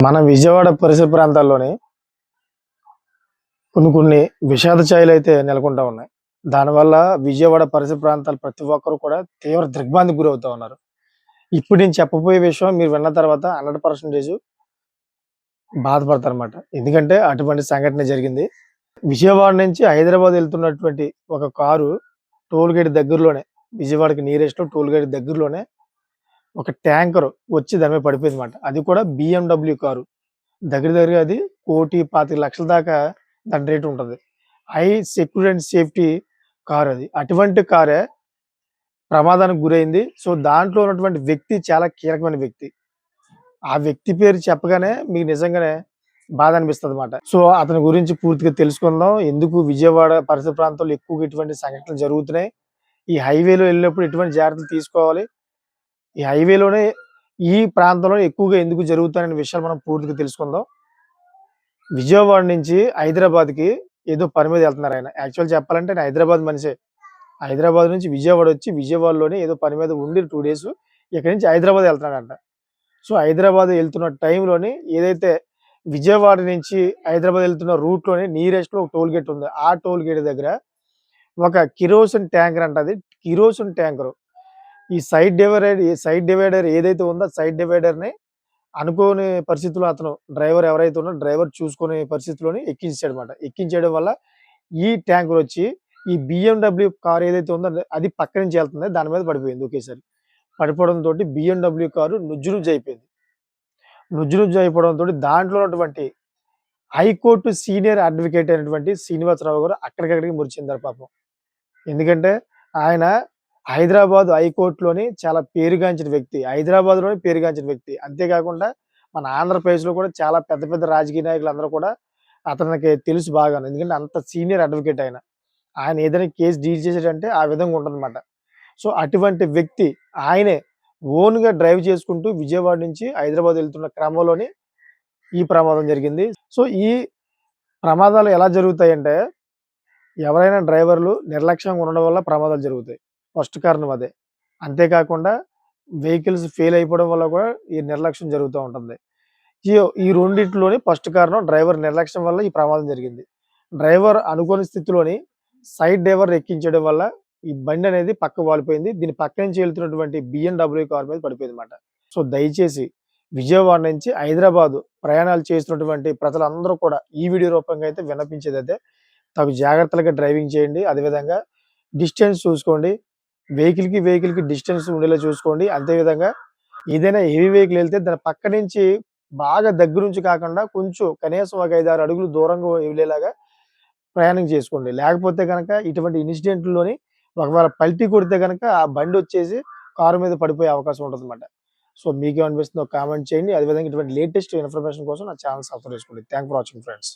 మన విజయవాడ పరిసర ప్రాంతాల్లోని కొన్ని విషాద ఛాయలైతే నెలకొంటా ఉన్నాయి. దానివల్ల విజయవాడ పరిసర ప్రాంతాలు ప్రతి ఒక్కరు కూడా తీవ్ర దిగ్భ్రాంతికి గురవుతా ఉన్నారు. ఇప్పుడు నేను చెప్పబోయే విషయం మీరు విన్న తర్వాత 100% బాధపడతారన్నమాట. ఎందుకంటే అటువంటి సంఘటన జరిగింది. విజయవాడ నుంచి హైదరాబాద్ వెళ్తున్నటువంటి ఒక కారు టోల్ గేట్ దగ్గరలోనే, విజయవాడకి నియరెస్ట్‌లో టోల్ గేట్ దగ్గరలోనే ఒక ట్యాంకర్ వచ్చి దాని మీద పడిపోయిందన్నమాట. అది కూడా BMW కారు. దగ్గరగా అది 1,25,00,000 దాకా దాని రేట్ ఉంటది. High security and safety car అది. అటువంటి కారే ప్రమాదానికి గురైంది. సో, దాంట్లో ఉన్నటువంటి వ్యక్తి చాలా కీలకమైన వ్యక్తి. ఆ వ్యక్తి పేరు చెప్పగానే మీకు నిజంగానే బాధ అనిపిస్తదన్నమాట. సో, అతని గురించి పూర్తిగా తెలుసుకుందాం. ఎందుకు విజయవాడ పరిసర ప్రాంతాల్లో ఎక్కువగా ఇటువంటి సంఘటనలు జరుగుతున్నాయి? ఈ హైవేలో వెళ్ళినప్పుడు ఎటువంటి జాగ్రత్తలు తీసుకోవాలి? ఈ హైవేలోనే ఈ ప్రాంతంలో ఎక్కువగా ఎందుకు జరుగుతాయనే విషయాలు మనం పూర్తిగా తెలుసుకుందాం. విజయవాడ నుంచి హైదరాబాద్‌కి ఏదో పని మీద ఎళ్తున్నారాయన. యాక్చువల్ చెప్పాలంటే ఆయన హైదరాబాద్ మనిషే. హైదరాబాద్ నుంచి విజయవాడ వచ్చి విజయవాడలోనే ఏదో పని మీద ఉండి 2 డేస్ ఇక్కడి నుంచి హైదరాబాద్ ఎళ్తున్నాడంట. సో, హైదరాబాద్ ఎళ్తున్న టైంలోని ఏదైతే విజయవాడ నుంచి హైదరాబాద్ ఎళ్తున్న రూట్‌లోనే నియరెస్ట్‌లో ఒక టోల్ గేట్ ఉంది. ఆ టోల్ గేట్ దగ్గర ఒక కిరోసిన్ ట్యాంకర్ అంట అది. Kerosene tanker. ఈ సైడ్ డివైడర్ ఏదైతే ఉందో సైడ్ డివైడర్‌ని అనుకోని పరిస్థితిలో అతను డ్రైవర్ ఎవరైతే ఉన్నాడో డ్రైవర్ చూసుకునే పరిస్థితిలోని ఎక్కించాడన్నమాట. ఎక్కించేయడం వల్ల ఈ ట్యాంకర్ వచ్చి ఈ BMW కార్ ఏదైతే ఉందో అది పక్క నుంచి ఎళ్తుంది. దాని మీద పడిపోయింది ఒకేసారి. పడిపోవడంతోటి BMW కారు నుజ్జు నుజ్జు అయిపోయింది. నుజ్జు నుజ్జు అయిపోవడంతోటి దాంట్లో ఉన్నటువంటి హైకోర్టు సీనియర్ అడ్వకేట్ అయినటువంటి శ్రీనివాసరావు గారు అక్కడికక్కడికి మృతి చెందారు పాపం. ఎందుకంటే ఆయన హైదరాబాద్ హైకోర్ట్‌లోని చాలా పేరుగాంచిన వ్యక్తి. హైదరాబాద్‌లోనే పేరుగాంచిన వ్యక్తి. అంతేకాకుండా మన ఆంధ్రప్రదేశ్‌లో కూడా చాలా పెద్ద పెద్ద రాజకీయ నాయకులందరూ కూడా అతనికి తెలుసు బాగాను. ఎందుకంటే అంత సీనియర్ అడ్వకేట్ ఆయన. ఆయన ఏదైనా కేస్ డీల్ చేసాడంటే ఆ విధంగా ఉంటదన్నమాట. సో, అటువంటి వ్యక్తి ఆయనే ఓన్‌గా డ్రైవ్ చేసుకుంటూ విజయవాడ నుంచి హైదరాబాద్ వెళ్తున్న క్రమంలోని ఈ ప్రమాదం జరిగింది. సో, ఈ ప్రమాదాలు ఎలా జరుగుతాయంటే ఎవరైనా డ్రైవర్లు నిర్లక్ష్యంగా ఉండడం వల్ల ప్రమాదాలు జరుగుతాయి. ఫస్ట్ కారణం అదే. అంతేకాకుండా వెహికల్స్ ఫెయిల్ అయిపోవడం వల్ల కూడా ఈ నిర్లక్ష్యం జరుగుతూ ఉంటుంది. ఈ ఈ రెండిట్లోని ఫస్ట్ కారణం డ్రైవర్ నిర్లక్ష్యం వల్ల ఈ ప్రమాదం జరిగింది. డ్రైవర్ అనుకోని స్థితిలోని సైడ్ డ్రైవర్ ఎక్కించడం వల్ల ఈ బండి అనేది పక్కకు వాలిపోయింది. దీని పక్క నుంచి వెళ్తున్నటువంటి BMW కార్ మీద పడిపోయిందన్నమాట. సో, దయచేసి విజయవాడ నుంచి హైదరాబాద్ ప్రయాణాలు చేస్తున్నటువంటి ప్రజలందరూ కూడా ఈ వీడియో రూపంగా అయితే విన్నపించేదైతే తగు జాగ్రత్తలుగా డ్రైవింగ్ చేయండి. అదేవిధంగా డిస్టెన్స్ చూసుకోండి. వెహికల్‌కి డిస్టెన్స్ ఉండేలా చూసుకోండి. అంతే విధంగా ఏదైనా హెవీ వెహికల్ ఎళ్తే దాని పక్క నుంచి బాగా దగ్గర నుంచి కాకుండా కొంచెం కనీసం ఒక 5, 6 అడుగులు దూరంగా వెళ్ళేలాగా ప్రయాణం చేసుకోండి. లేకపోతే గనక ఇటువంటి ఇన్సిడెంట్‌ల్లోని ఒకవేళ పల్టీ కొడితే గనక ఆ బండొచ్చేసి కారు మీద పడిపోయే అవకాశం ఉంటదన్నమాట. సో, మీకేమనిపిస్తుందో కామెంట్ చేయండి. అదేవిధంగా ఇటువంటి లేటెస్ట్ ఇన్ఫర్మేషన్ కోసం నా ఛానెల్ సబ్స్క్రైబ్ చేసుకోండి. Thank for watching friends.